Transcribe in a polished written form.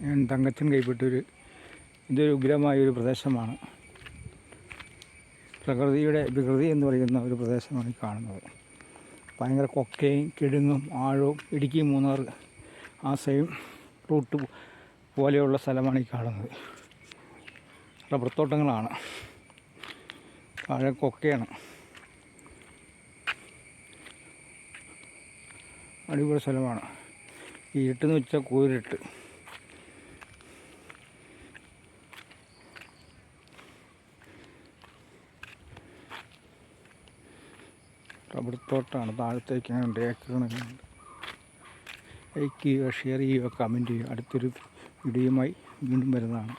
ഞാൻ തങ്കച്ചൻ കൈപ്പെട്ടൊരു ഇതൊരു ഉഗ്രമായൊരു പ്രദേശമാണ്. പ്രകൃതിയുടെ വികൃതി എന്ന് പറയുന്ന ഒരു പ്രദേശമാണ് ഈ കാണുന്നത്. ഭയങ്കര കൊക്കയും കിടുങ്ങും ആഴവും ഇടുക്കി മൂന്നാർ ആ സെയിം റൂട്ട് പോലെയുള്ള സ്ഥലമാണ് ഈ കാണുന്നത്. റബ്ബർ തോട്ടങ്ങളാണ്, താഴെ കൊക്കയാണ്. അടിപൊളി സ്ഥലമാണ്. ഈ ഇരുട്ടെന്ന് വെച്ചാൽ കൂരിട്ട്. റബ്ബർ തോട്ടമാണ്. താഴത്തേക്ക് ഉണ്ട്, ഏക്കറുണ്ട്. ലൈക്ക് ചെയ്യുക, ഷെയർ ചെയ്യുക, കമൻറ്റ് ചെയ്യുക. അടുത്തൊരു വീഡിയോയുമായി വീണ്ടും വരുന്നതാണ്.